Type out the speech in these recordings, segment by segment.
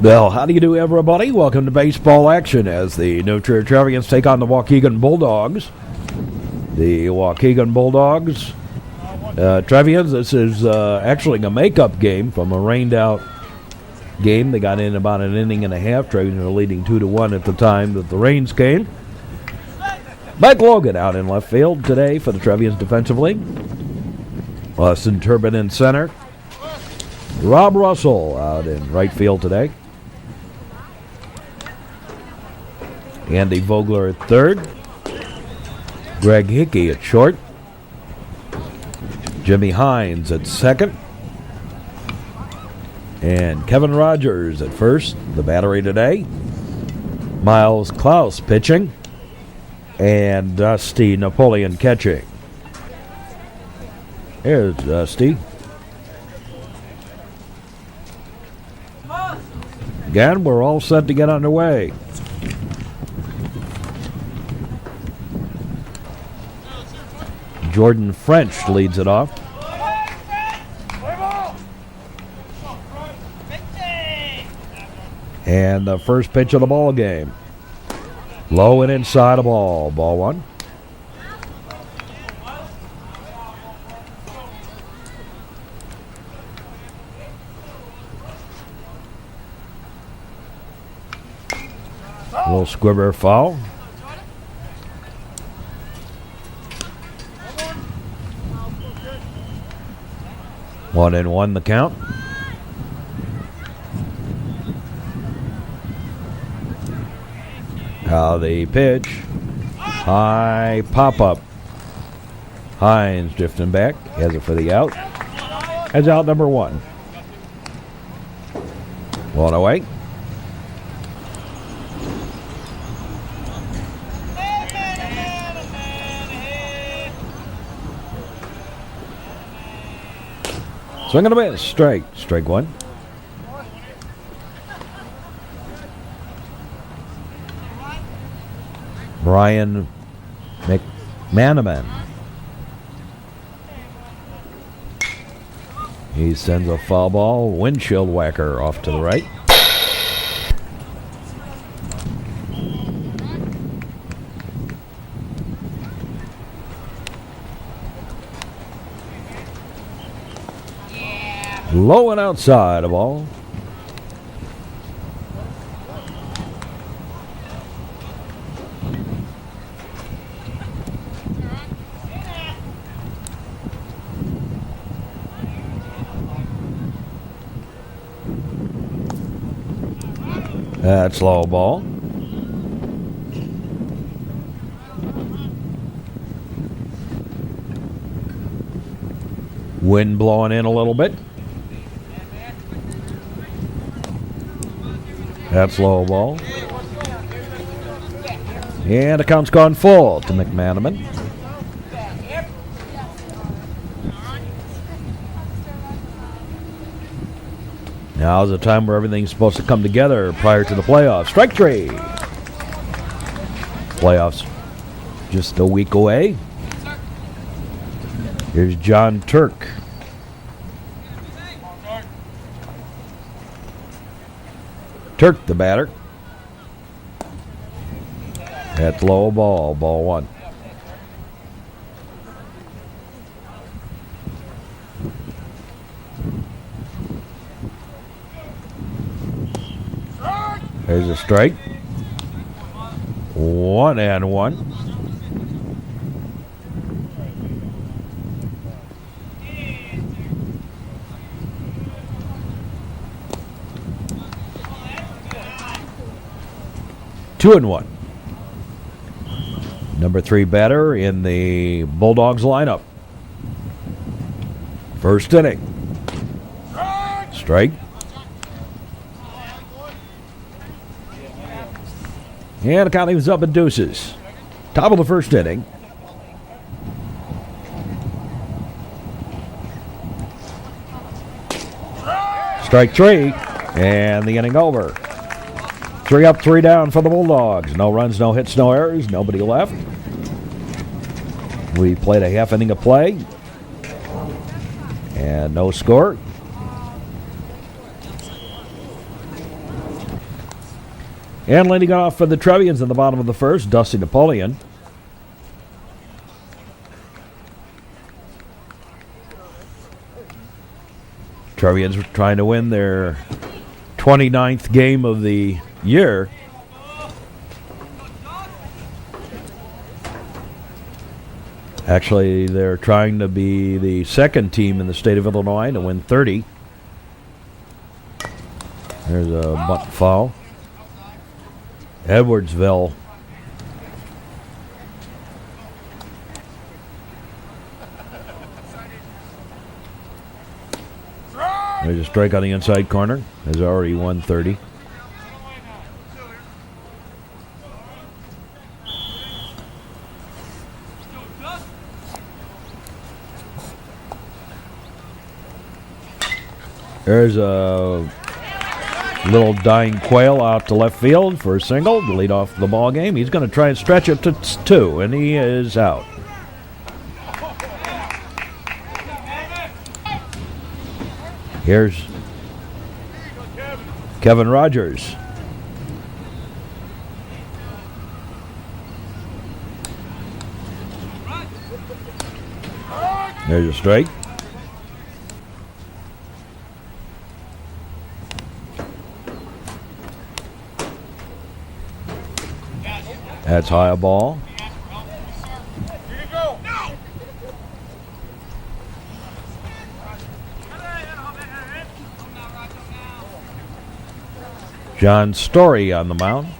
Well, how do you do, everybody? Welcome to baseball action as the new Trier Trevians take on the Waukegan Bulldogs. The Waukegan Bulldogs, Trevians, this is actually a makeup game from a rained-out game. They got in about an inning and a half. Trevians were leading 2-1 at the time that the rains came. Mike Logan out in left field today for the Trevians defensively. Austin Turbin in center. Rob Russell out in right field today. Andy Vogler at third. Greg Hickey at short. Jimmy Hines at second. And Kevin Rogers at first. The battery today. Miles Klaus pitching. And Dusty Napoleon catching. There's Dusty. Again, we're all set to get underway. Jordan French leads it off. And the first pitch of the ball game. Low and inside a ball. Ball one. A little squibber foul. One and one the count. How the pitch. High pop-up. Hines drifting back. Has it for the out. Has out number one. One away. Swing and a miss. Strike. Strike one. Brian McManaman. He sends a foul ball. Windshield whacker off to the right. Low and outside a ball. That's low ball. Wind blowing in a little bit. That's low ball. And the count's gone full to McManaman. Now's the time where everything's supposed to come together prior to the playoffs. Strike three. Playoffs just a week away. Here's John Turk. Turk the batter. That's low ball. Ball one. There's a strike. 1-1. Two and one. Number 3 batter in the Bulldogs lineup. First inning. Strike. And the count was up in deuces. Top of the first inning. Strike three. And the inning over. 3 up, 3 down for the Bulldogs. No runs, no hits, no errors. Nobody left. We played a half inning of play. And no score. And leading off for the Trevians in the bottom of the first, Dusty Napoleon. Trevians trying to win their 29th game of the year. Actually, they're trying to be the second team in the state of Illinois to win 30. There's a butt foul. Edwardsville. There's a strike on the inside corner. Has already won 30. There's a little dying quail out to left field for a single to lead off the ball game. He's going to try and stretch it to 2, and he is out. Here's Kevin Rogers. There's a strike. That's high a ball. John Story on the mound.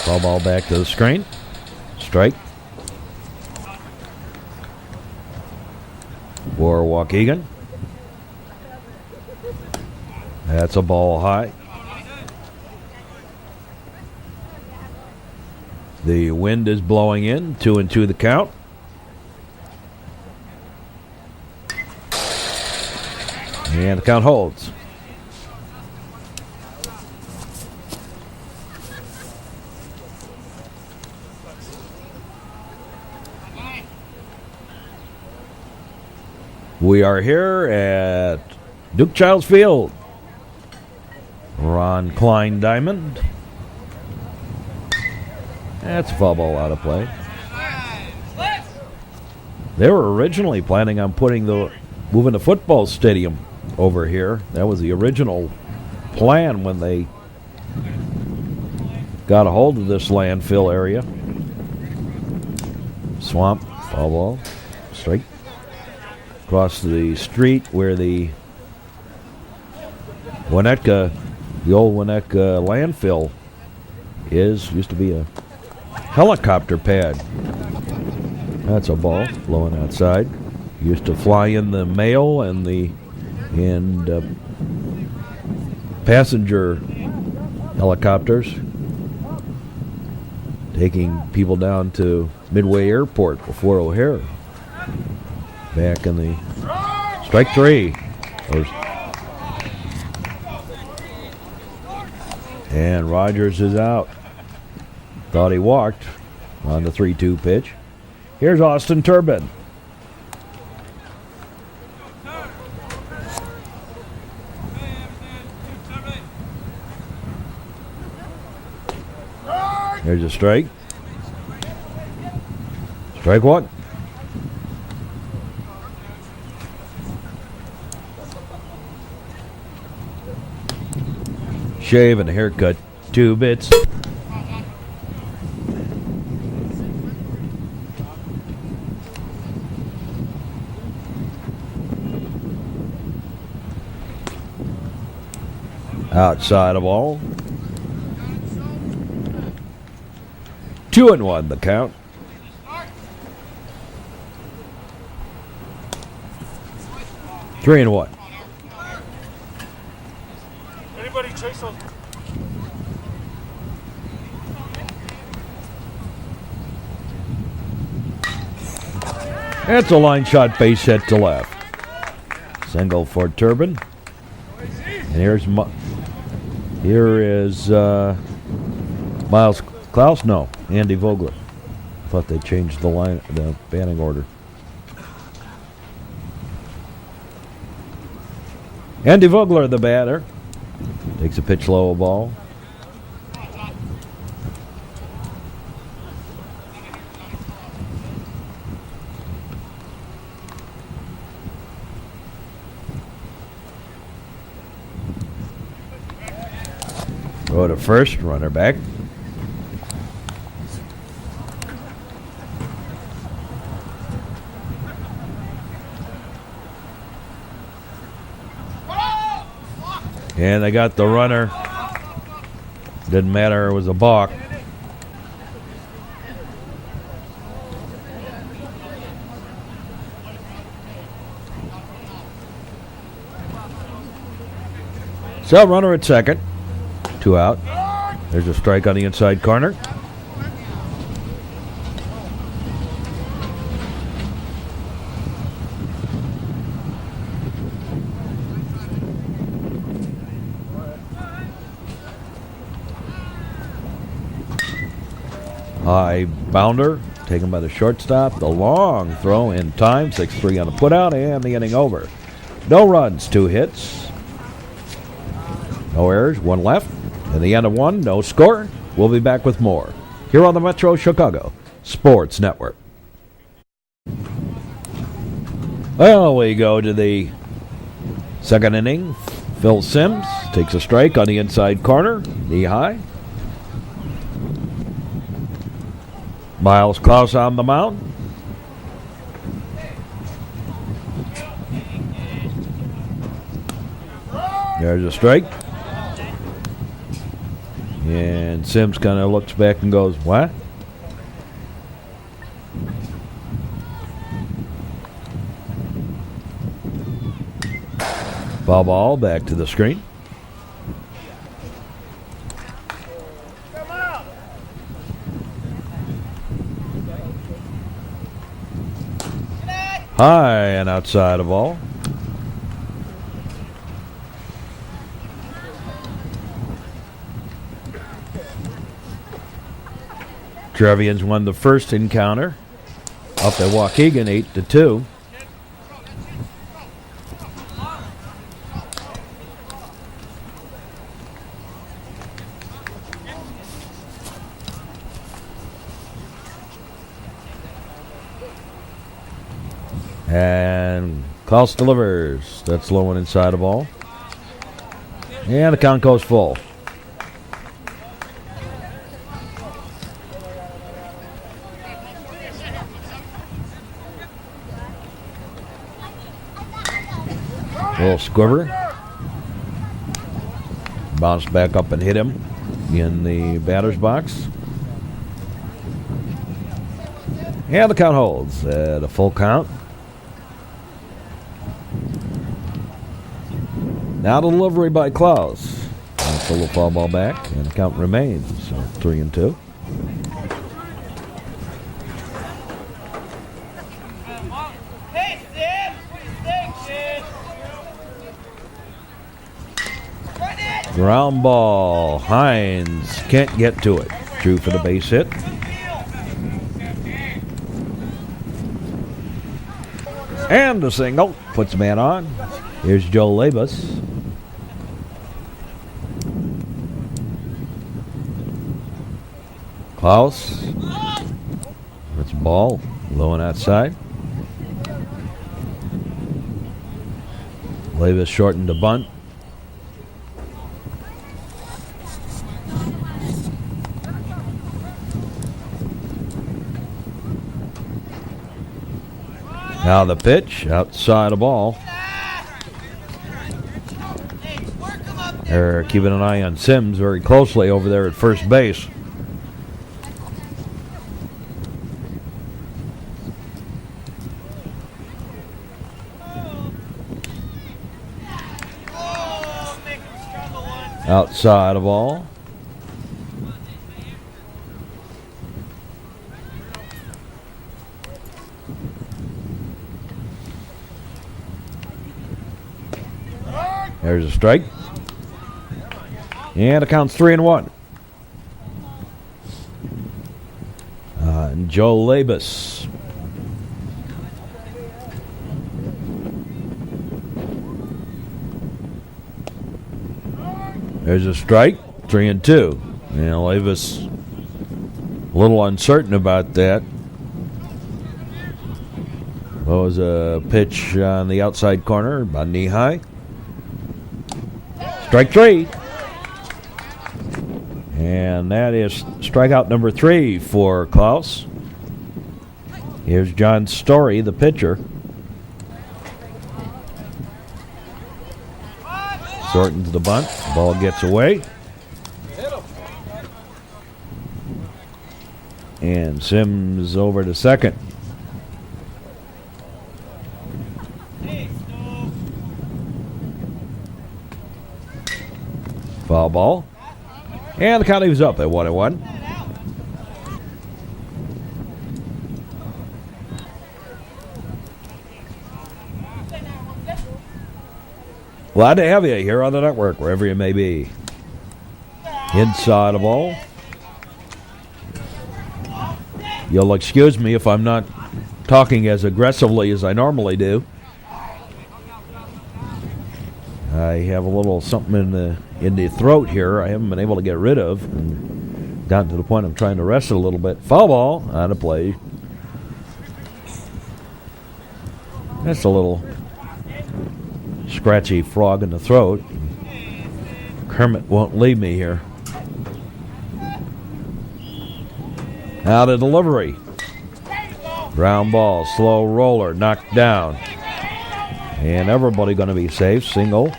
Foul ball back to the screen. Strike. For Waukegan. That's a ball high. The wind is blowing in. 2-2 the count. And the count holds. We are here at Duke Childs Field. Ron Klein Diamond. That's a foul ball out of play. They were originally planning on moving the football stadium over here. That was the original plan when they got a hold of this landfill area. Swamp, foul ball, strike. Across the street where the Winnetka, the old Winnetka landfill used to be a helicopter pad. That's a ball blowing outside. Used to fly in the mail and passenger helicopters, taking people down to Midway Airport before O'Hare. Back in the strike 3. And Rogers is out. Thought he walked on the 3-2 pitch. Here's Austin Turbin. There's a strike. Strike 1. Shave and a haircut, 2 bits. Outside of all. 2-1 the count. Three and 1. Anybody chase those? That's a line shot, base hit to left. Single for Turbin. And here is Miles Klaus. No, Andy Vogler. Thought they changed the batting order. Andy Vogler, the batter, takes a pitch low ball. Throw to first, runner back. And they got the runner. Didn't matter, it was a balk. So runner at second. 2 out. There's a strike on the inside corner. High bounder, taken by the shortstop. The long throw in time. 6-3 on the putout, and the inning over. No runs, 2 hits. No errors, 1 left. In the end of 1, no score. We'll be back with more here on the Metro Chicago Sports Network. Well, we go to the second inning. Phil Sims takes a strike on the inside corner, knee high. Miles Klaus on the mound. There's a strike. And Sims kind of looks back and goes, what? Foul ball back to the screen. High and outside of ball. Trevians won the first encounter up at Waukegan 8-2. And Klaus delivers. That's low and inside the ball. And the count goes full. Little squiver. Bounced back up and hit him in the batter's box. And the count holds at a full count. Now the delivery by Klaus. That's a little foul ball back, and the count remains. So 3-2. Ground ball. Hines can't get to it. Drew for the base hit. And a single. Puts a man on. Here's Joe Labus. Klaus. That's a ball. Low and outside. Labus shortened the bunt. Now the pitch, outside the ball. They're keeping an eye on Sims very closely over there at first base. Outside the ball. There's a strike. And it counts 3-1. And Joe Labus. There's a strike. 3-2. And Labus a little uncertain about that. That was a pitch on the outside corner, about knee high. Strike 3. And that is strikeout number 3 for Klaus. Here's John Story, the pitcher. Shortens the bunt. Ball gets away. And Sims over to second. Foul ball. And the count was up at 1-1. Glad to have you here on the network, wherever you may be. Inside the ball. You'll excuse me if I'm not talking as aggressively as I normally do. I have a little something in the throat here I haven't been able to get rid of. And gotten to the point I'm trying to rest it a little bit. Foul ball on a play. That's a little scratchy frog in the throat. Kermit won't leave me here. Out of delivery. Ground ball, slow roller, knocked down. And everybody going to be safe. Single.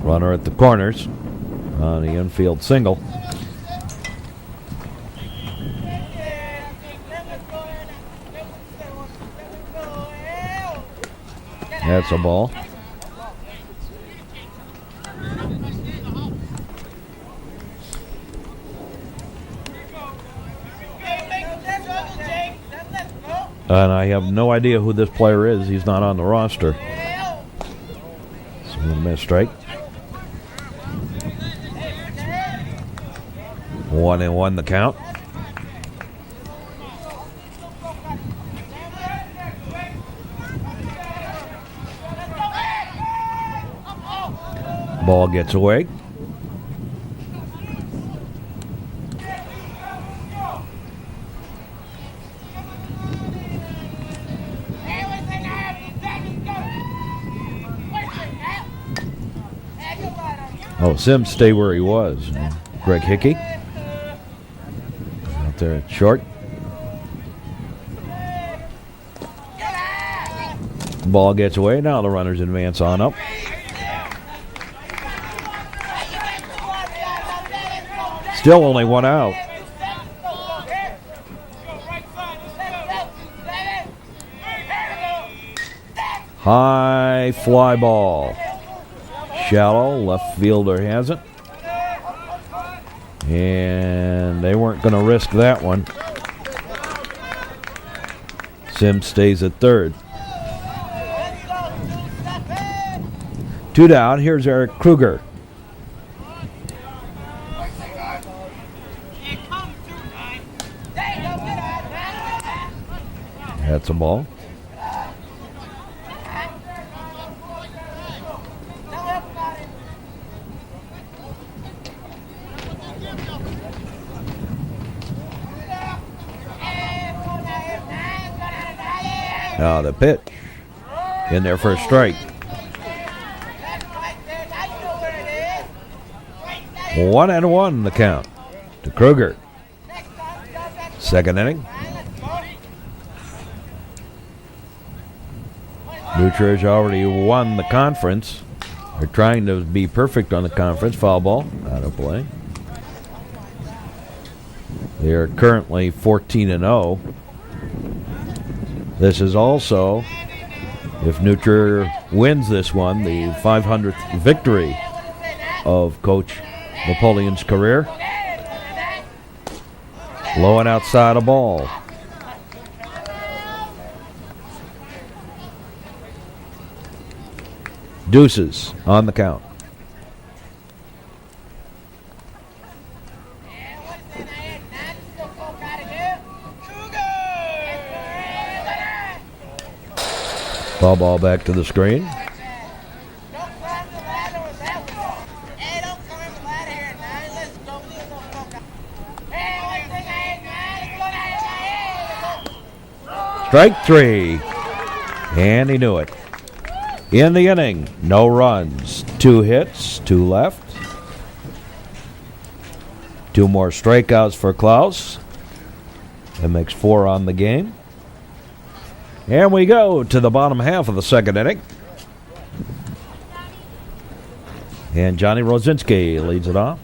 Runner at the corners on the infield single. That's a ball. And I have no idea who this player is. He's not on the roster. So a missed strike. 1-1 the count. Ball gets away. Oh, Sims stay where he was. Greg Hickey out there at short. Ball gets away. Now the runners advance on up. Still only one out. High fly ball. Shallow, left fielder has it. And they weren't going to risk that one. Sims stays at third. 2 down. Here's Eric Kruger. That's a ball. Now the pitch in there for a strike. 1-1 the count to Kruger. Second inning. New Trier's already won the conference. They're trying to be perfect on the conference. Foul ball out of play. They are currently 14-0. This is also, if New Trier wins this one, the 500th victory of Coach Napoleon's career. Low and outside a ball. Deuces on the count. Foul ball back to the screen. Strike 3. And he knew it. In the inning, no runs, 2 hits, 2 left. 2 more strikeouts for Klaus. That makes 4 on the game. And we go to the bottom half of the second inning. And Johnny Rosinski leads it off.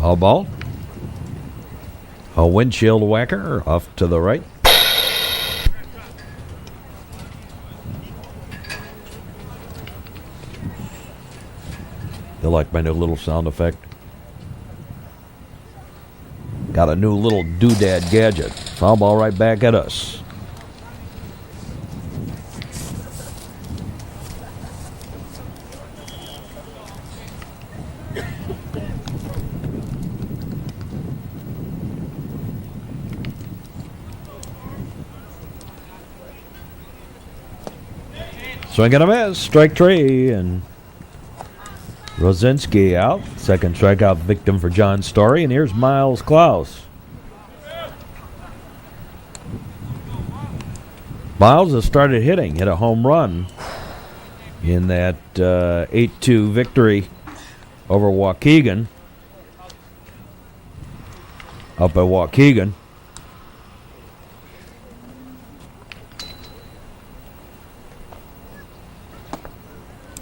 All ball. A windshield whacker off to the right. You like my new little sound effect? Got a new little doodad gadget. Foul ball right back at us. Swing and a miss. Strike 3, and Rosinski out. Second strikeout victim for John Story. And here's Miles Klaus. Miles has started hitting. Hit a home run in that 8-2 victory over Waukegan. Up at Waukegan.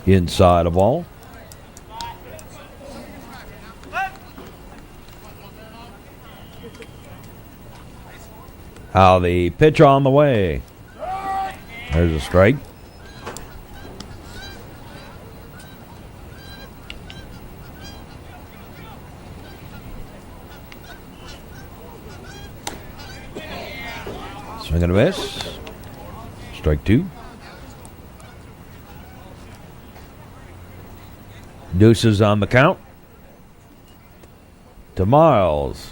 Inside a ball. How the pitch on the way. There's a strike. Swing and a miss. Strike 2. Deuces on the count. To Miles.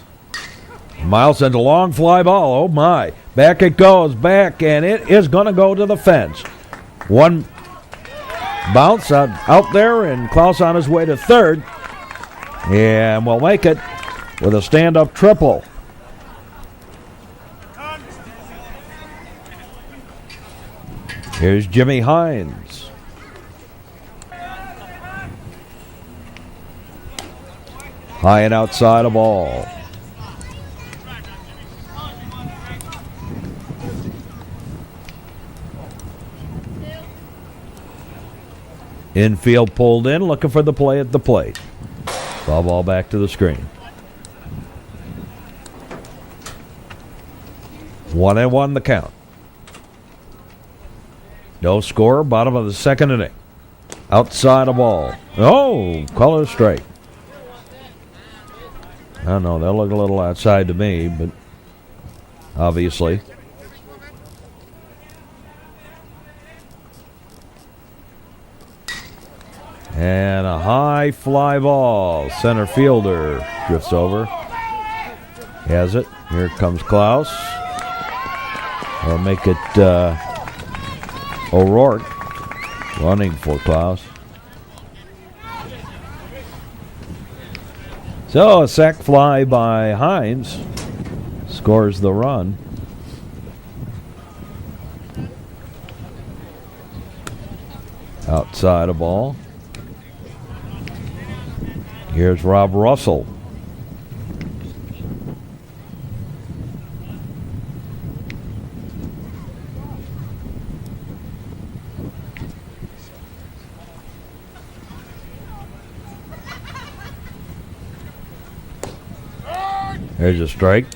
Miles sends a long fly ball. Oh, my. Back it goes. Back, and it is going to go to the fence. One bounce out there, and Klaus on his way to third. And we'll make it with a stand-up triple. Here's Jimmy Hines. High and outside a ball. Infield pulled in, looking for the play at the plate. Foul ball back to the screen. 1-1 the count. No score, bottom of the second inning. Outside a ball. Oh, call it a strike. I don't know, that looked a little outside to me, but obviously. And a high fly ball. Center fielder drifts over. Has it. Here comes Klaus. Or make it O'Rourke running for Klaus. So a sac fly by Hines scores the run. Outside a ball. Here's Rob Russell. There's a strike.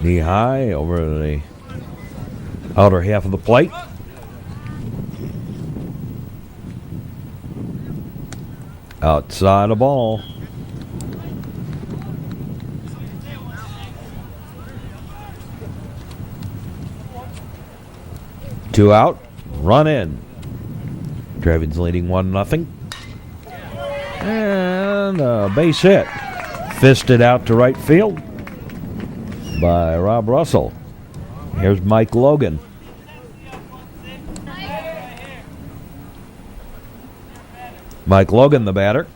Knee high over the outer half of the plate. Outside a ball. Two out. Run in. Trevians leading 1-0. And a base hit. Fisted out to right field by Rob Russell. Here's Mike Logan. Mike Logan, the batter.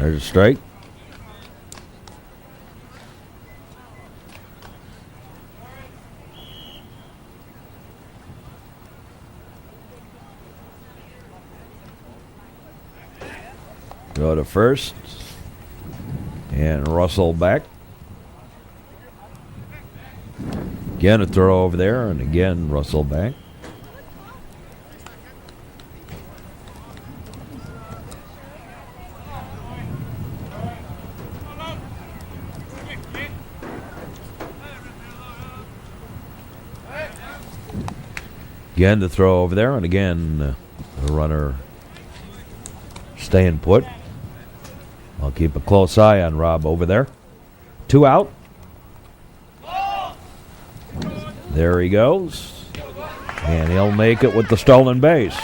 There's a strike. Go to first. And Russell back. Again a throw over there, and again Russell back. Again the throw over there, and again the runner staying put. I'll keep a close eye on Rob over there. 2 out. There he goes. And he'll make it with the stolen base.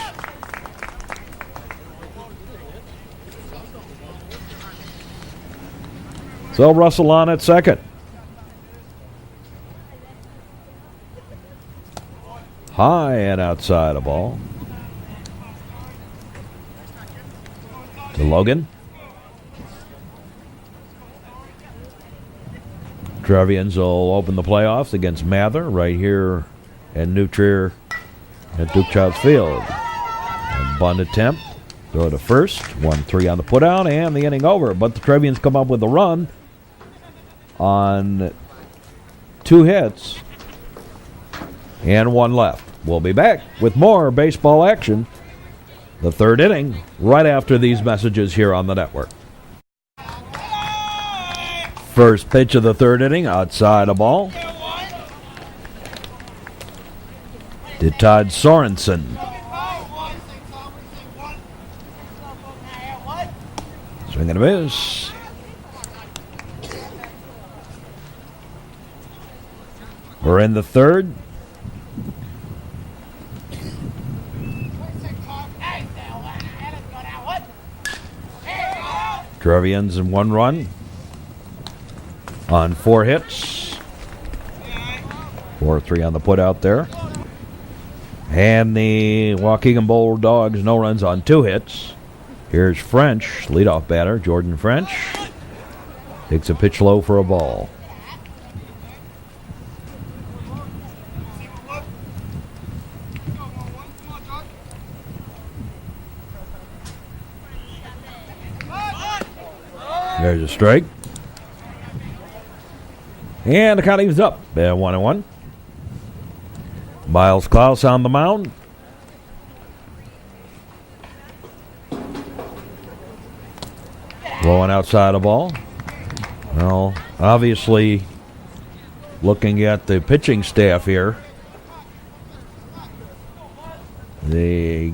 So Russell on at second. High and outside a ball. To Logan. Trevians will open the playoffs against Mather right here at New Trier at Duke Childs Field. A bunt attempt. Throw to first. 1-3 on the putout and the inning over. But the Trevians come up with a run on 2 hits and 1 left. We'll be back with more baseball action. The 3rd inning right after these messages here on the network. First pitch of the 3rd inning, outside a ball. To Todd Sorensen. Swing and a miss. We're in the 3rd. Trevians in 1 run. On 4 hits. 4-3 on the putout there. And the Waukegan Bulldogs no runs on 2 hits. Here's French, leadoff batter, Jordan French. Takes a pitch low for a ball. There's a strike. And the count evens up. 1-1. Miles Klaus on the mound. Blowing outside a ball. Well, obviously, looking at the pitching staff here,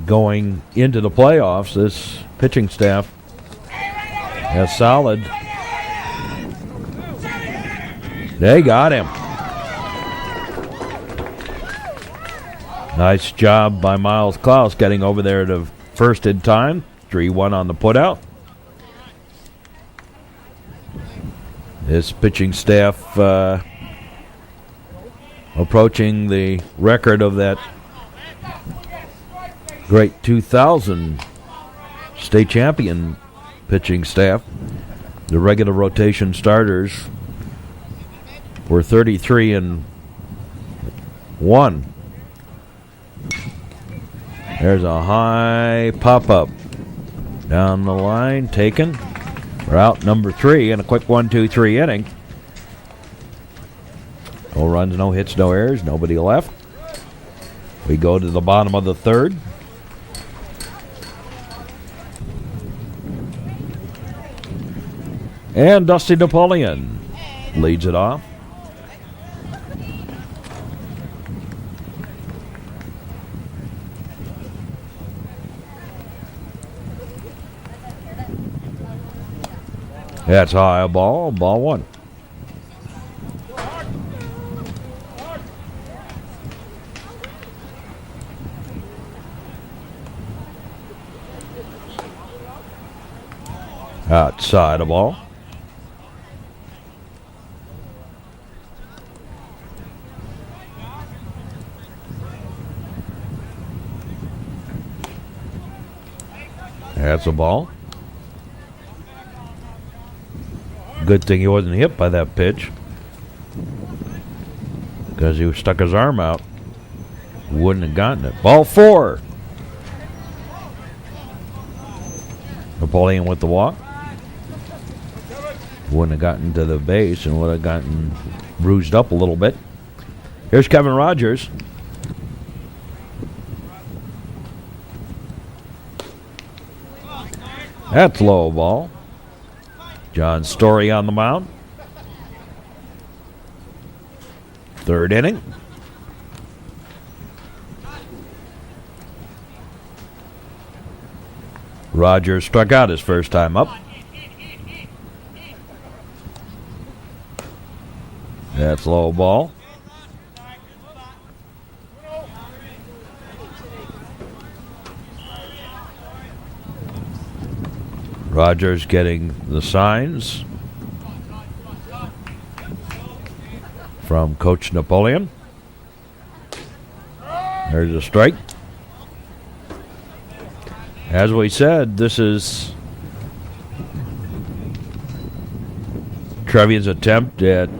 going into the playoffs, this pitching staff is solid. They got him. Nice job by Miles Klaus getting over there to first in time. 3-1 on the putout. This pitching staff approaching the record of that great 2000 state champion pitching staff. The regular rotation starters were 33-1. There's a high pop-up down the line, taken. We're out number 3 in a quick 1-2-3 inning. No runs, no hits, no errors, nobody left. We go to the bottom of the 3rd. And Dusty Napoleon leads it off. That's high, a ball 1. Outside a ball. That's a ball. Good thing he wasn't hit by that pitch, because he stuck his arm out. Wouldn't have gotten it. Ball 4. Napoleon with the walk. Wouldn't have gotten to the base and would have gotten bruised up a little bit. Here's Kevin Rogers. That's low ball. John Story on the mound. 3rd inning. Rogers struck out his first time up. That's low ball. Rogers getting the signs from Coach Napoleon. There's a strike. As we said, this is Trevian's attempt at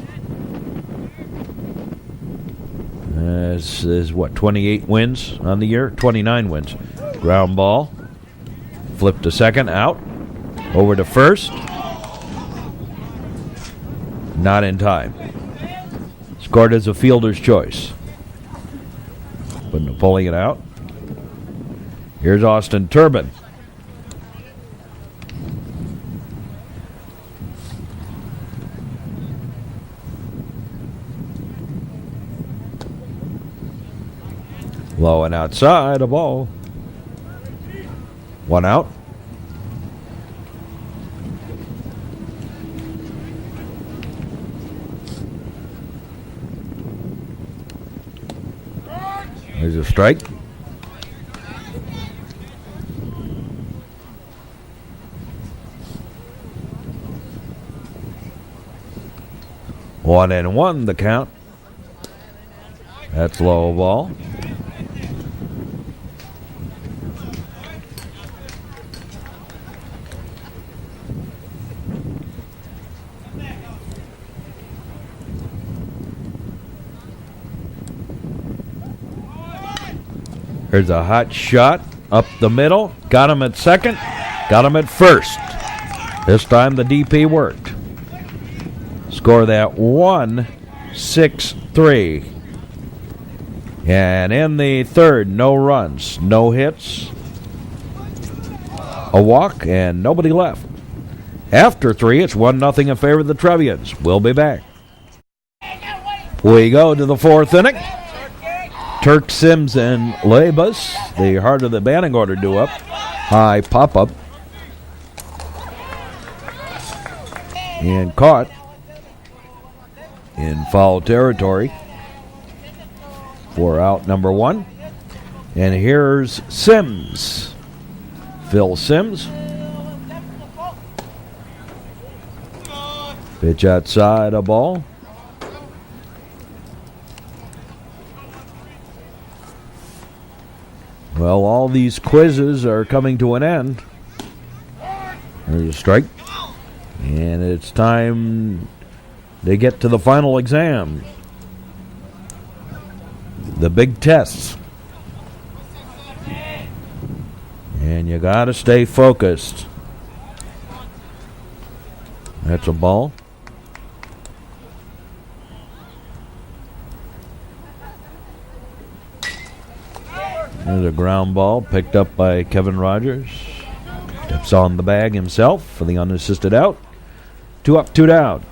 is what, 28 wins on the year? 29 wins. Ground ball. Flip to second, out. Over to first. Not in time. Scored as a fielder's choice. But Napoleon out. Here's Austin Turbin. Low and outside, a ball. 1 out. There's a strike. One and one, the count. That's low ball. There's a hot shot up the middle. Got him at second. Got him at first. This time the DP worked. Score that 1-6-3. And in the third, no runs, no hits, a walk, and nobody left. After 3, it's 1-0 in favor of the Trevians. We'll be back. We go to the 4th inning. Turk, Sims, and Labus, the heart of the batting order, do up. High pop-up. And caught in foul territory for out number 1. And here's Sims. Phil Sims. Pitch outside, a ball. Well, all these quizzes are coming to an end. There's a strike. And it's time to get to the final exam. The big tests. And you got to stay focused. That's a ball. There's a ground ball picked up by Kevin Rogers. Steps on the bag himself for the unassisted out. 2 up, 2 down.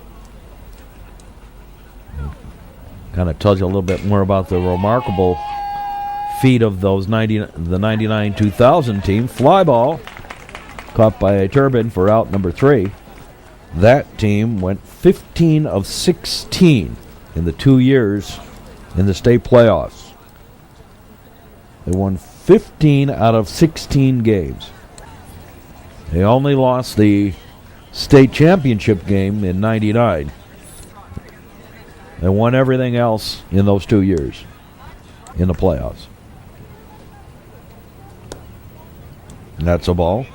Kind of tells you a little bit more about the remarkable feat of those the 99-2000 team. Fly ball caught by a Turbin for out number 3. That team went 15 of 16 in the 2 years in the state playoffs. They won 15 out of 16 games. They only lost the state championship game in 99. They won everything else in those 2 years in the playoffs. And that's a ball.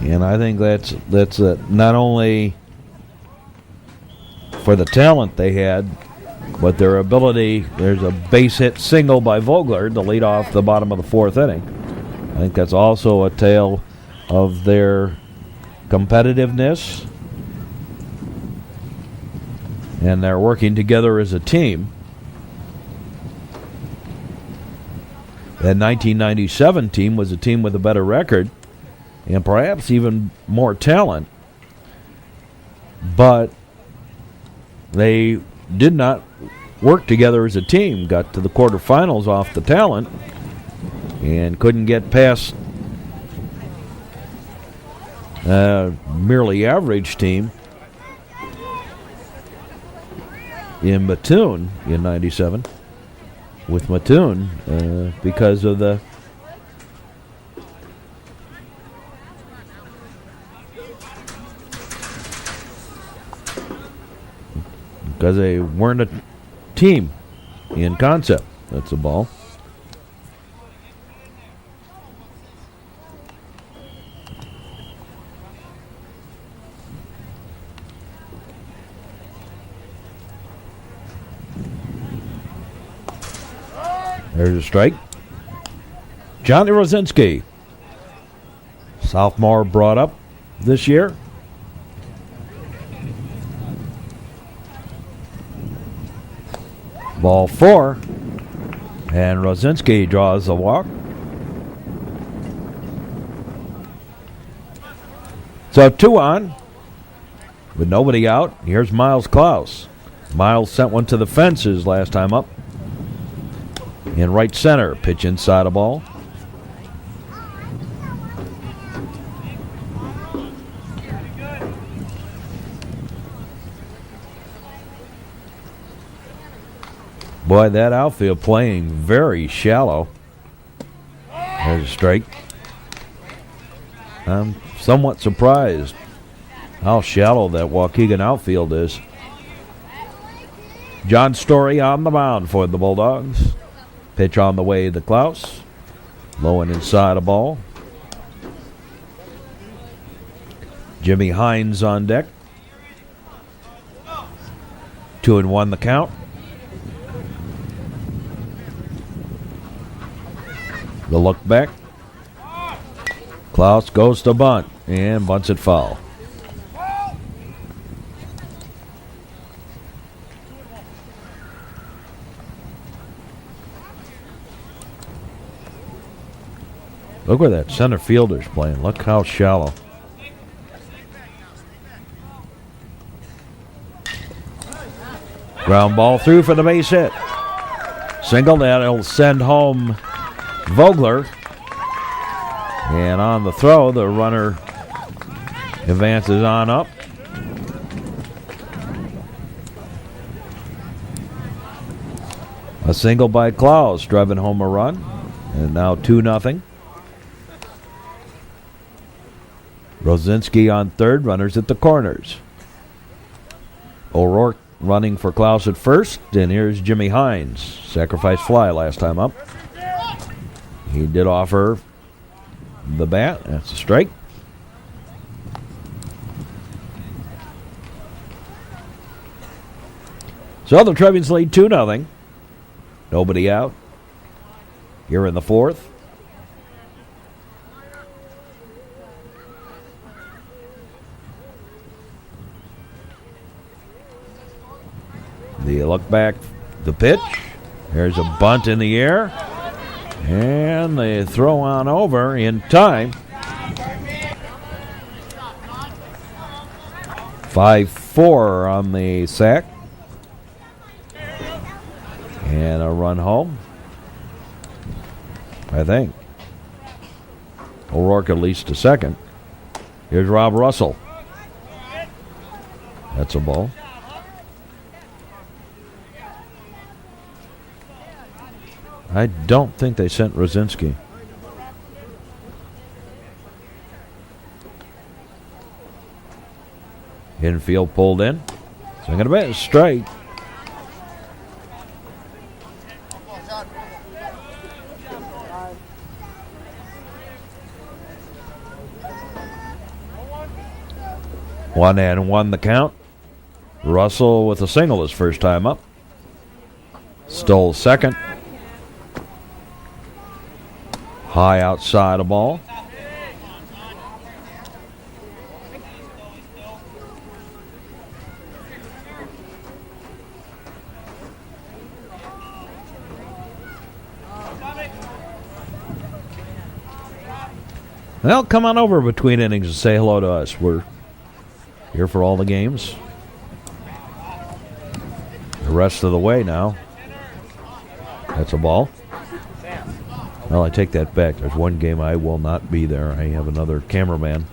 And I think that's not only for the talent they had, but their ability. There's a base hit single by Vogler to lead off the bottom of the fourth inning. I think that's also a tale of their competitiveness, and they're working together as a team. That 1997 team was a team with a better record and perhaps even more talent, but they did not work together as a team. Got to the quarterfinals off the talent and couldn't get past a merely average team in Mattoon in 97 with Mattoon because of the because they weren't a team in concept. That's a ball. There's a strike. Johnny Rosinski, sophomore, brought up this year. Ball 4, and Rosinski draws a walk. So 2 on, with nobody out. Here's Miles Klaus. Miles sent one to the fences last time up. In right center, pitch inside a ball. Boy, that outfield playing very shallow. There's a strike. I'm somewhat surprised how shallow that Waukegan outfield is. John Story on the mound for the Bulldogs. Pitch on the way to Klaus. Low and inside a ball. Jimmy Hines on deck. 2-1 the count. The look back. Klaus goes to bunt and bunts it foul. Look where that center fielder's playing. Look how shallow. Ground ball through for the base hit. Single, that'll send home Vogler. And on the throw, the runner advances on up. A single by Klaus, driving home a run. And now 2-0. Rosinski on third, runners at the corners. O'Rourke running for Klaus at first, and here's Jimmy Hines. Sacrifice fly last time up. He did offer the bat. That's a strike. So the Trevians lead 2-0. Nobody out. Here in the fourth. The look back, the pitch. There's a bunt in the air. And they throw on over in time. 5-4 on the sack. And a run home, I think. O'Rourke at least to second. Here's Rob Russell. That's a ball. I don't think they sent Rosinski. Infield pulled in. Swing and a miss. Strike. 1-1 the count. Russell with a single his first time up. Stole second. High outside a ball. Well, come on over between innings and say hello to us. We're here for all the games. The rest of the way now. That's a ball. Well, I take that back. There's one game I will not be there. I have another cameraman.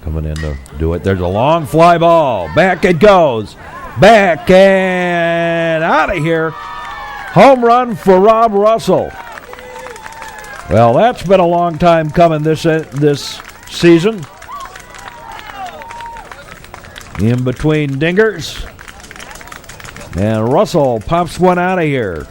Coming in to do it. There's a long fly ball. Back it goes. Back and out of here. Home run for Rob Russell. Well, that's been a long time coming this season. In between dingers. And Russell pops one out of here.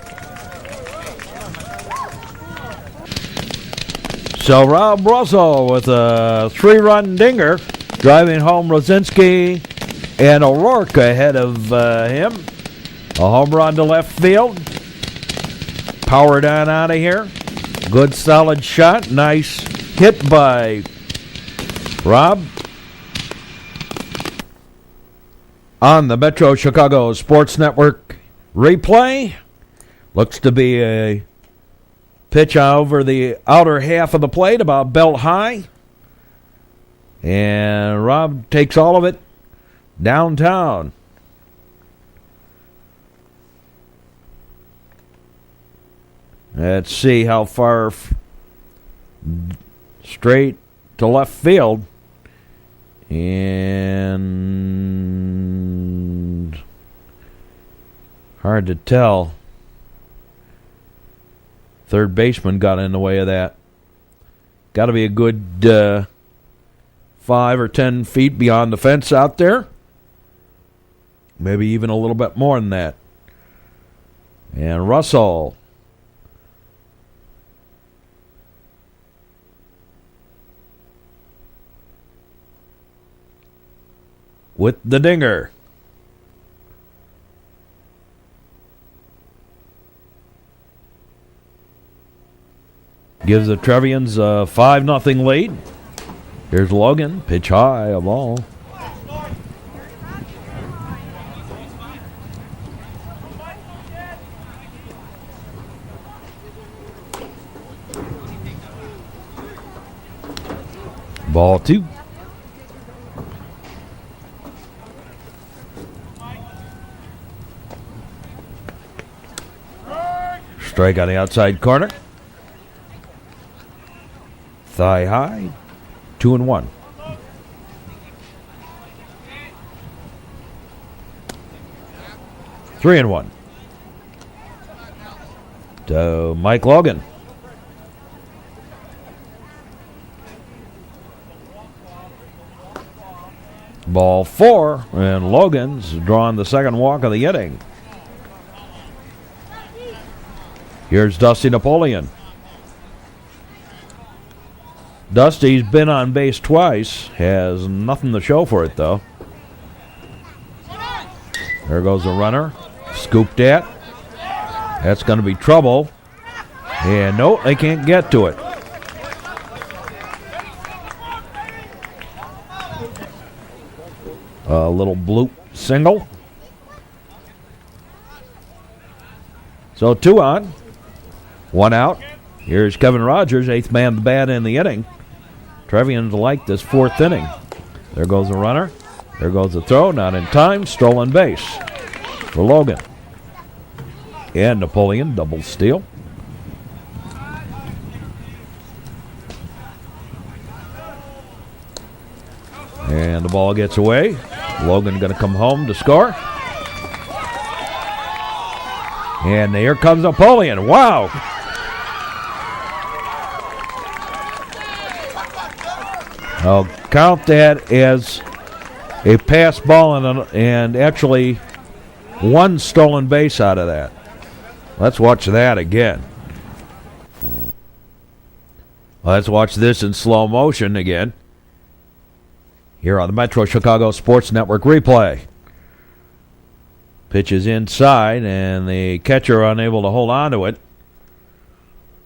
So Rob Russell with a 3-run dinger, driving home Rosinski and O'Rourke ahead of him. A home run to left field. Power down out of here. Good solid shot. Nice hit by Rob. On the Metro Chicago Sports Network replay, looks to be a pitch over the outer half of the plate, about belt high. And Rob takes all of it downtown. Let's see how far straight to left field. And hard to tell. Third baseman got in the way of that. Got to be a good 5 or 10 feet beyond the fence out there. Maybe even a little bit more than that. And Russell with the dinger. Gives the Trevians a 5-0 lead. Here's Logan. Pitch high, a ball. Ball 2. Strike on the outside corner. Thigh high. 2-1. Three and 1. To Mike Logan. Ball 4, and Logan's drawing the second walk of the inning. Here's Dusty Napoleon. Dusty's been on base twice, has nothing to show for it though. There goes the runner, scooped at. That's going to be trouble. And no, they can't get to it. A little bloop single. So 2 on, 1 out. Here's Kevin Rogers, 8th man of the bat in the inning. Trevians like this 4th inning. There goes the runner. There goes the throw, not in time. Stolen base for Logan. And Napoleon, double steal. And the ball gets away. Logan going to come home to score. And here comes Napoleon. Wow. I'll count that as a pass ball and actually 1 stolen base out of that. Let's watch that again. Let's watch this in slow motion again. Here on the Metro Chicago Sports Network replay. Pitch is inside, and the catcher unable to hold on to it.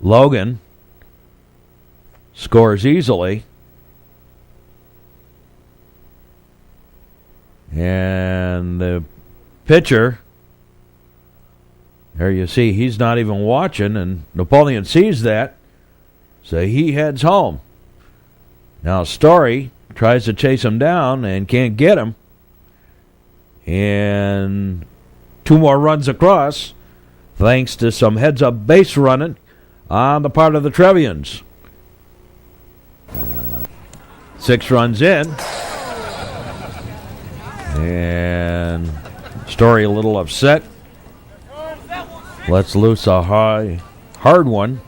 Logan scores easily. And the pitcher, there you see, he's not even watching, and Napoleon sees that. So he heads home. Now Story tries to chase him down and can't get him. And 2 more runs across thanks to some heads-up base running on the part of the Trevians. 6 runs in. And Story a little upset. Lets loose a hard one.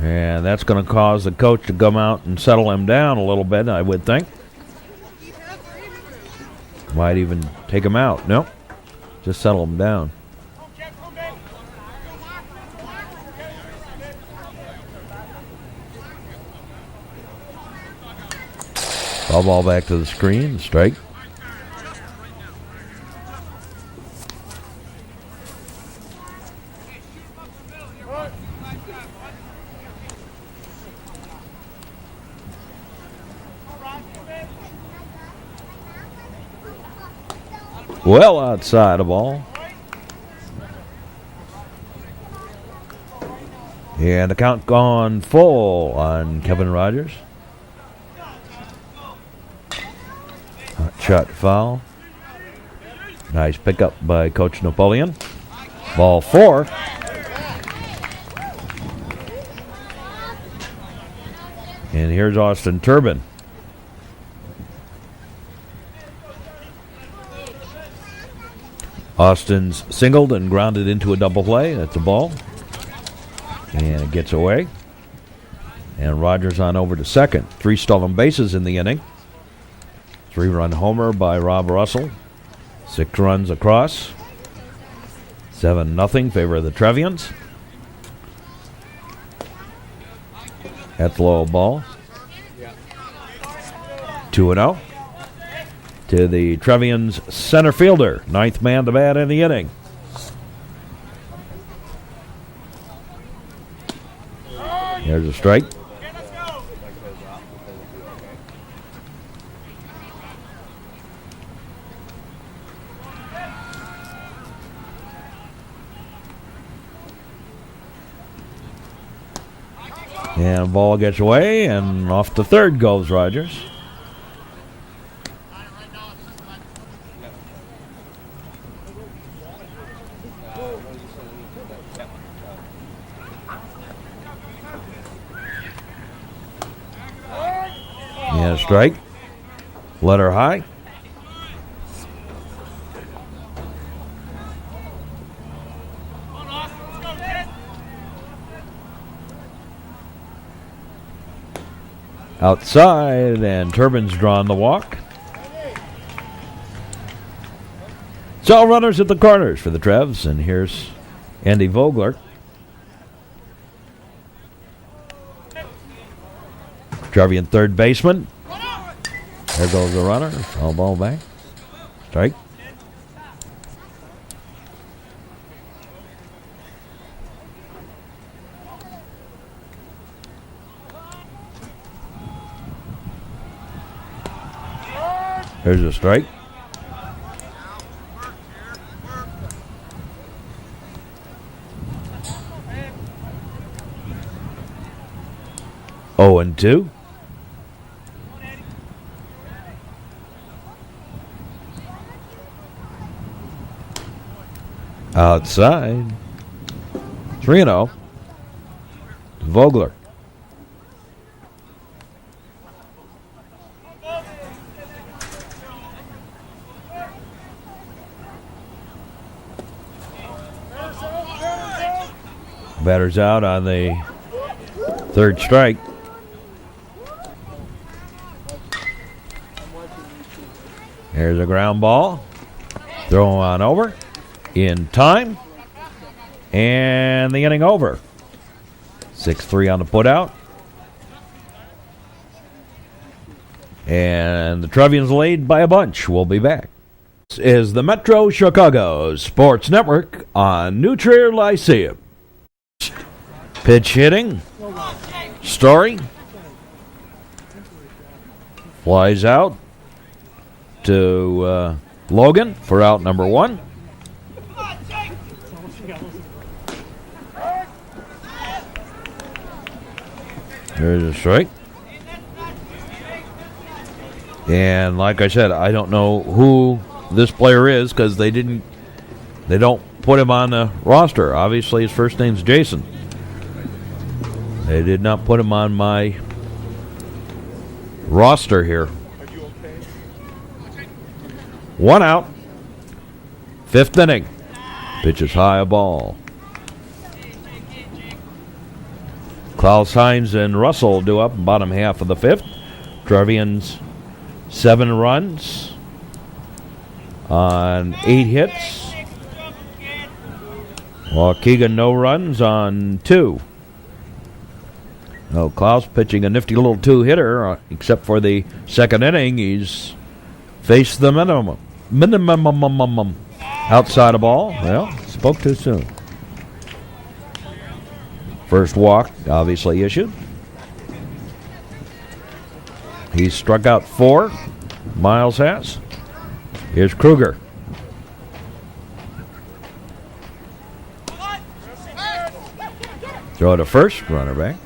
And that's going to cause the coach to come out and settle him down a little bit, I would think. Might even take him out. Nope. Just settle him down. Foul ball back to the screen. Strike. Well outside the ball. And the count gone full on Kevin Rogers. Hot shot foul. Nice pickup by Coach Napoleon. Ball 4. And here's Austin Turbin. Austin's singled and grounded into a double play. That's a ball. And it gets away. And Rogers on over to second. 3 stolen bases in the inning. 3-run homer by Rob Russell. 6 runs across. 7-0 favor of the Trevians. That's low ball. 2-0. To the Trevians center fielder. 9th man to bat in the inning. There's a strike. And ball gets away, and off to third goes Rogers. And a strike. Letter high. Outside, and Turbin's drawn the walk. So all runners at the corners for the Trevs, and here's Andy Vogler. Trevian third baseman. There goes the runner. Foul ball back. Strike. There's a strike. Oh, and 2. Outside. 3-0. Vogler. Batter's out on the third strike. There's a ground ball. Throw on over. In time. And the inning over. 6-3 on the putout. And the Trevians lead by a bunch. We'll be back. This is the Metro Chicago Sports Network on New Trier Lyceum. Pitch hitting. Story. Flies out to Logan for out number 1. There's a strike. And like I said, I don't know who this player is because they don't put him on the roster. Obviously, his first name's Jason. They did not put him on my roster here. Are you okay? 1 out. 5th inning. Pitches high, a ball. Klaus, Hines, and Russell do up bottom half of the 5th. Trevians 7 runs on 8 hits. Waukegan no runs on 2. Oh, Klaus pitching a nifty little 2-hitter, except for the 2nd inning. He's faced the minimum. Outside a ball. Well, spoke too soon. First walk, obviously issued. He's struck out 4. Miles has. Here's Kruger. Throw to first, runner back.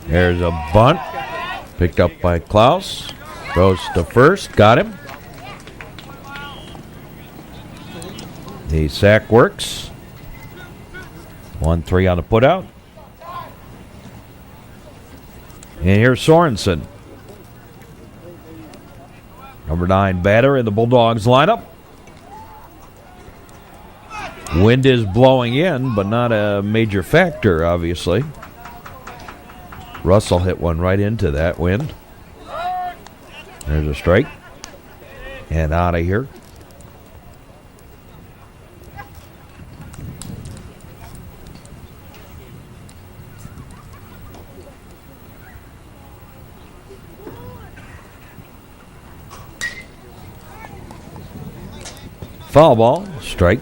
There's a bunt. Picked up by Klaus. Goes to first. Got him. The sack works. 1-3 on the putout. And here's Sorensen. Number 9 batter in the Bulldogs lineup. Wind is blowing in, but not a major factor, obviously. Russell hit one right into that wind. There's a strike. And out of here. Foul ball, strike.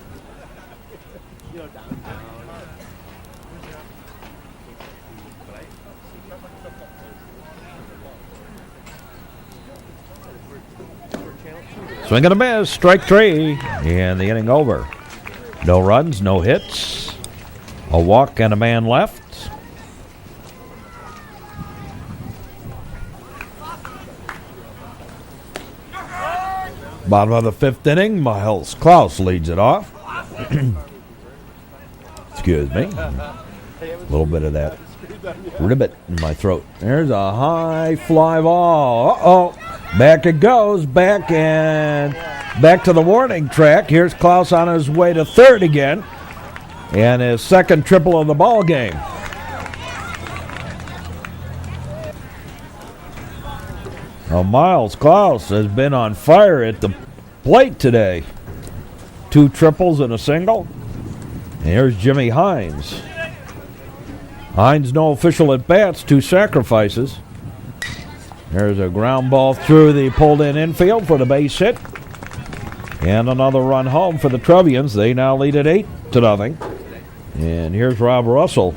Swing and a miss, strike 3, and the inning over. No runs, no hits. A walk and a man left. Bottom of the 5th inning, Miles Klaus leads it off. Excuse me. A little bit of that ribbit in my throat. There's a high fly ball. Uh-oh. Back it goes. Back to the warning track. Here's Klaus on his way to 3rd again. And his 2nd triple of the ball game. Now, Miles Klaus has been on fire at the plate today. 2 triples and a single. And here's Jimmy Hines. Hines no official at bats, 2 sacrifices. There's a ground ball through the pulled-in infield for the base hit. And another run home for the Trevians. They now lead at 8-0. And here's Rob Russell.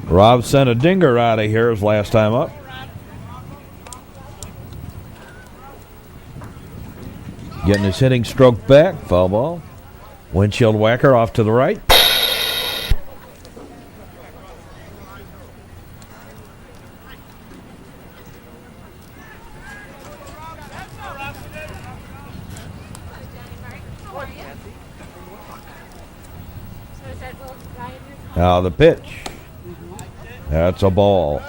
Rob sent a dinger out of here his last time up. Getting his hitting stroke back. Foul ball. Windshield whacker off to the right. Now the pitch. That's a ball.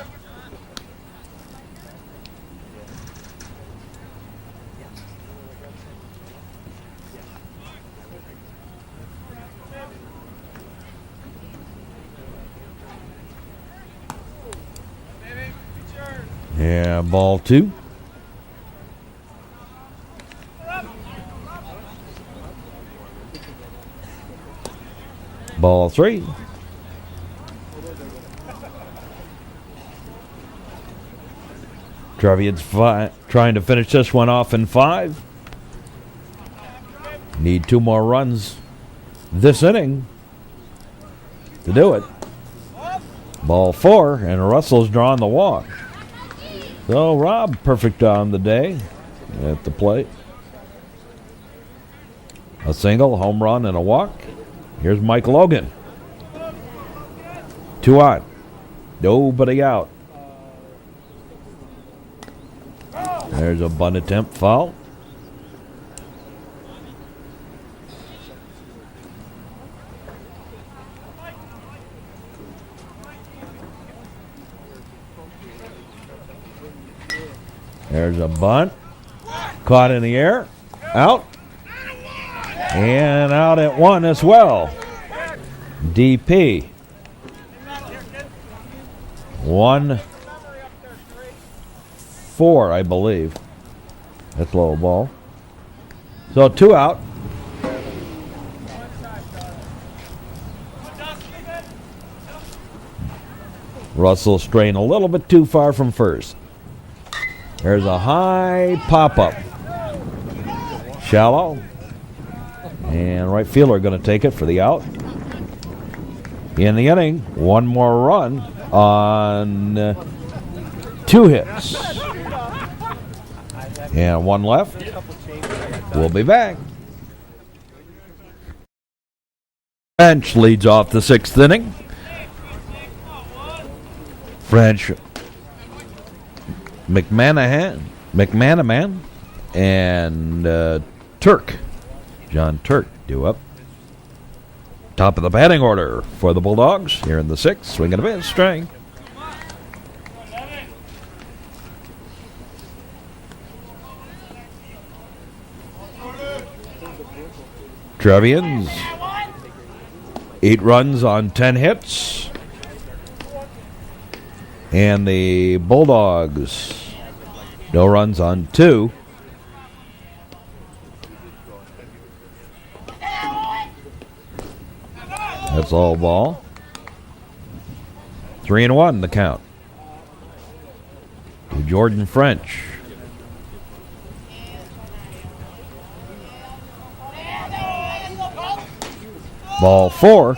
Yeah, ball 2. Ball 3. Trevians trying to finish this one off in 5. Need 2 more runs this inning to do it. Ball 4, and Russell's drawn the walk. So Rob, perfect on the day at the plate. A single, home run, and a walk. Here's Mike Logan. 2 out. Nobody out. There's a bunt attempt foul. There's a bunt. Caught in the air. Out. And out at 1 as well. DP. 1-4, I believe. That's low ball. So 2 out. Russell straying a little bit too far from first. There's a high pop-up. Shallow. And right fielder going to take it for the out. In the inning, 1 more run on 2 hits. And 1 left. We'll be back. French leads off the 6th inning. French, McManaman, and Turk. John Turk due up. Top of the batting order for the Bulldogs here in the 6th. Swing and a miss, strike. Trevians, 8 runs on 10 hits. And the Bulldogs, no runs on 2. That's all ball. 3-1 the count to Jordan French. Ball 4.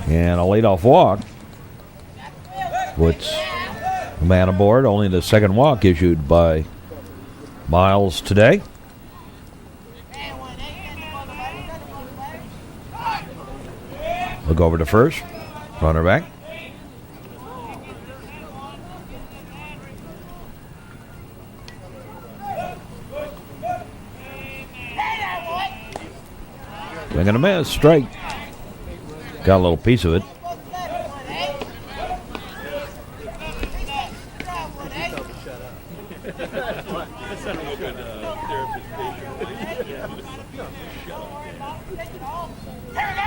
And a leadoff walk. Puts a man aboard. Only the 2nd walk issued by Miles today. Look over to first. Runner back. Swing and a miss. Strike. Got a little piece of it.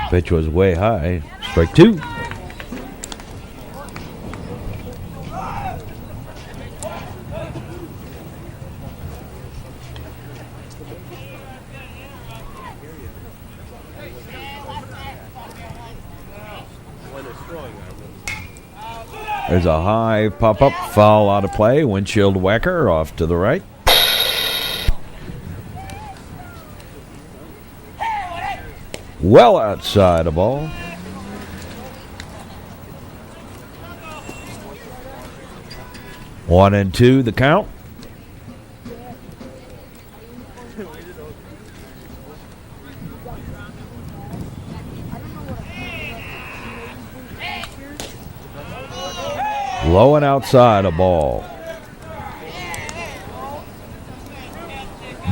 Pitch was way high. Strike 2. There's a high pop-up, foul out of play. Windshield whacker off to the right. Well outside a ball. One and 2 the count. Low and outside a ball.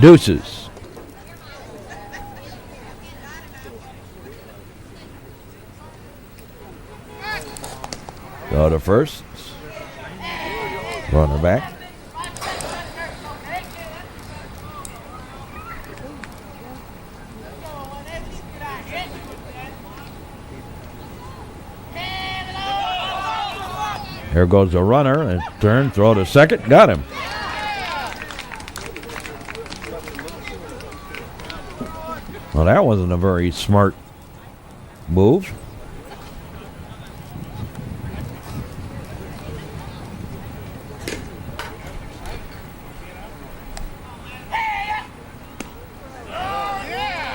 Deuces. Go to first. Runner back. There goes the runner, and turn, throw to second, got him. Well, that wasn't a very smart move.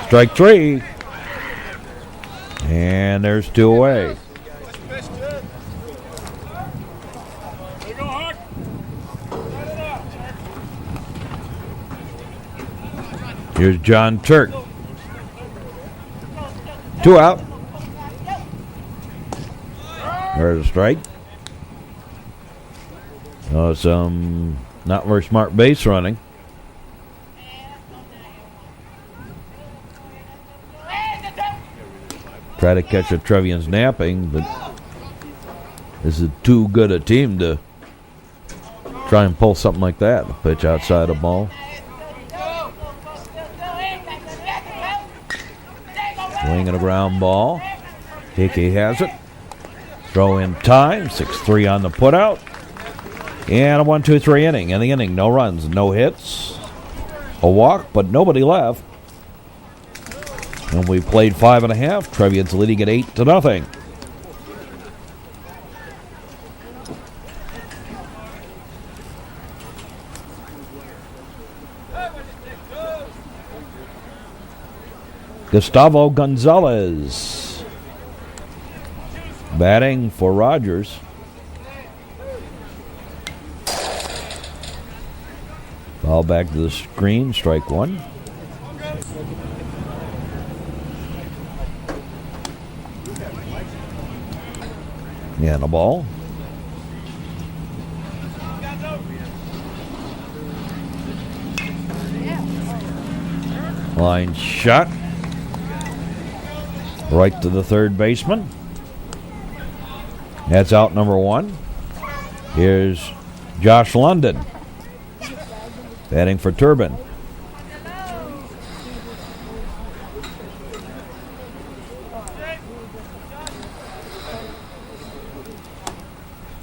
Strike three. And there's two away. Here's John Turk. Two out. There's a strike. Some not very smart base running. Try to catch a Trevians napping, but this is too good a team to try and pull something like that. The pitch outside the ball. Swing and a ground ball. Hickey has it. Throw in time. 6-3 on the putout. And a 1-2-3 inning. In the inning, no runs, no hits. A walk, but nobody left. And we played 5.5. Trevians leading at 8-0. Gustavo Gonzalez batting for Rogers. Ball back to the screen, strike one. And a ball. Line shot. Right to the third baseman. That's out number one. Here's Josh London batting for Turbin.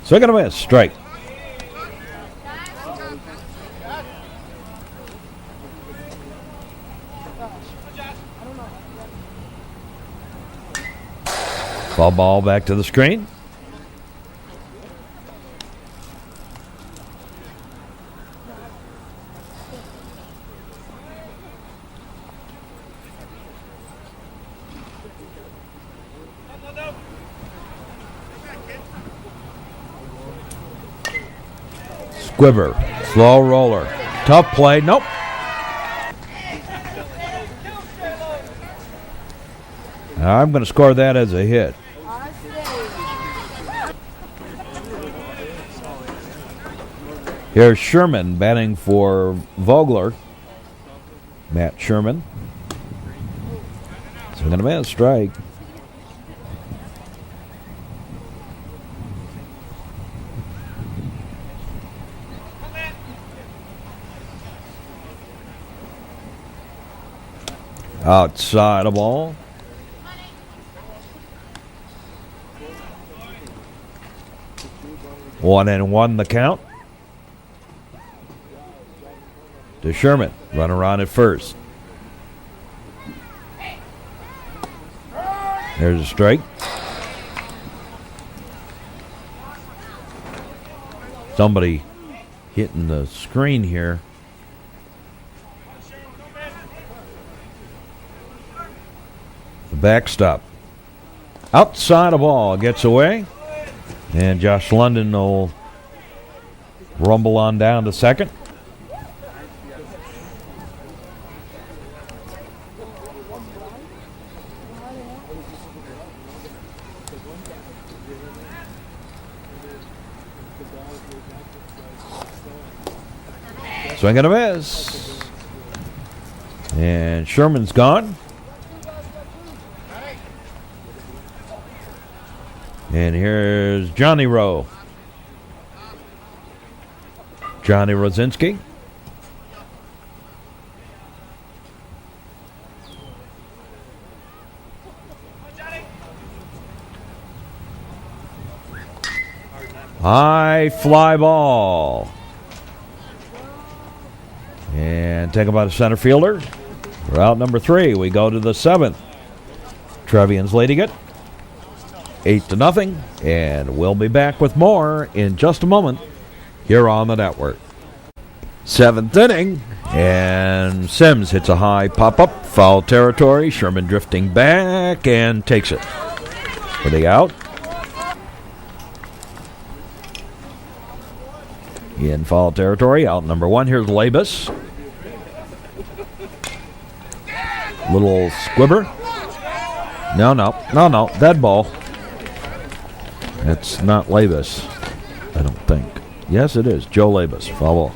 Swing and a miss, strike. Foul ball back to the screen. Squibber, slow roller, tough play, nope. I'm going to score that as a hit. Here's Sherman batting for Vogler. Matt Sherman. Swing and a miss, strike. Outside the ball. One and one the count. To Sherman. Run around at first. There's a strike. Somebody hitting the screen here. The backstop. Outside the ball. Gets away. And Josh London will rumble on down to second. Swing and a miss. And Sherman's gone. And here's Johnny Rowe. Johnny Rosinski. High fly ball. And taken by the center fielder. Route number 3. We go to the 7th. Trevians leading it 8-0. And we'll be back with more in just a moment here on the network. 7th inning. And Sims hits a high pop-up. Foul territory. Sherman drifting back and takes it for the out. In foul territory, out number 1. Here's Labus. Little squibber. No. Dead ball. That's not Labus, I don't think. Yes, it is. Joe Labus. Foul ball.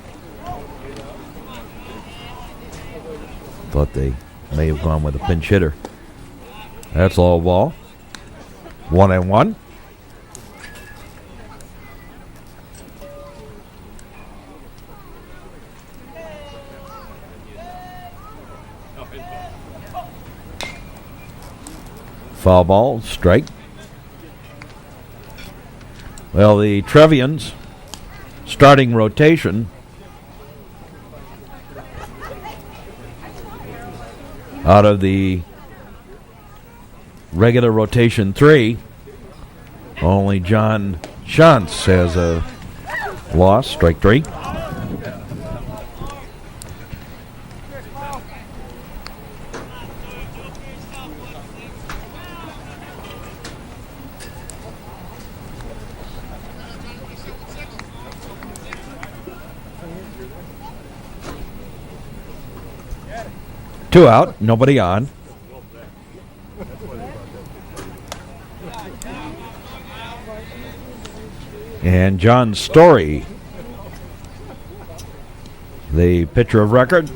Thought they may have gone with a pinch hitter. That's low ball. 1-1. Foul ball, strike. Well, the Trevians starting rotation out of the regular rotation 3, only John Shantz has a loss, strike 3. Two out, nobody on. And John Story, the pitcher of record.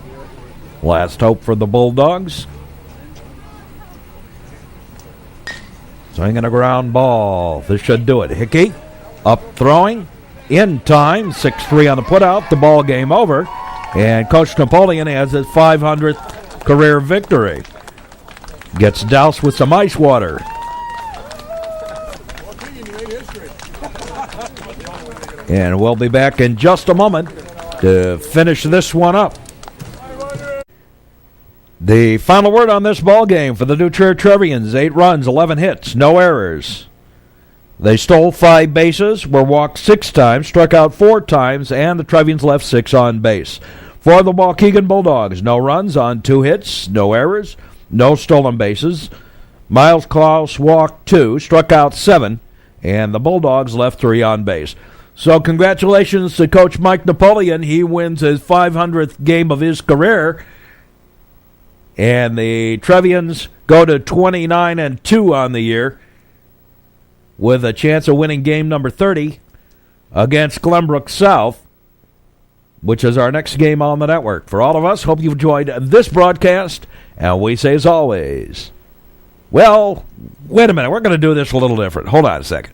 Last hope for the Bulldogs. Swinging a ground ball. This should do it. Hickey up throwing. In time. 6-3 on the putout. The ball game over. And Coach Napoleon has his 500th career victory. Gets doused with some ice water. And we'll be back in just a moment to finish this one up. The final word on this ball game for the new Trier Trevians: 8 runs, 11 hits, no errors. They stole 5 bases, were walked 6 times, struck out 4 times, and the Trevians left 6 on base. For the Waukegan Bulldogs, no runs on 2 hits, no errors, no stolen bases. Miles Klaus walked 2, struck out 7, and the Bulldogs left 3 on base. So congratulations to Coach Mike Napoleon. He wins his 500th game of his career. And the Trevians go to 29-2 on the year with a chance of winning game number 30 against Glenbrook South, which is our next game on the network. For all of us, hope you've enjoyed this broadcast, and we say as always, well, wait a minute, we're going to do this a little different. Hold on a second.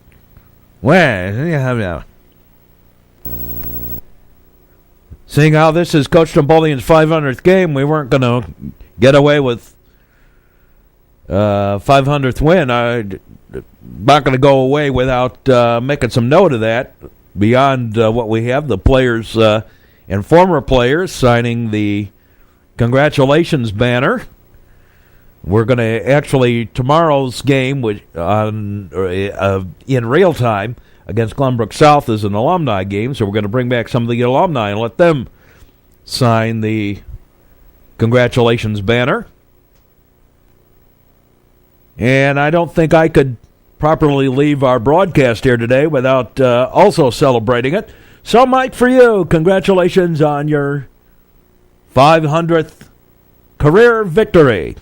Seeing how this is Coach Napoleon's 500th game, we weren't going to get away with 500th win. I'm not going to go away without making some note of that. Beyond what we have, the players and former players signing the congratulations banner. We're going to actually, tomorrow's game in real time against Glenbrook South is an alumni game, so we're going to bring back some of the alumni and let them sign the congratulations banner. And I don't think I could properly leave our broadcast here today without also celebrating it. So, Mike, for you, congratulations on your 500th career victory.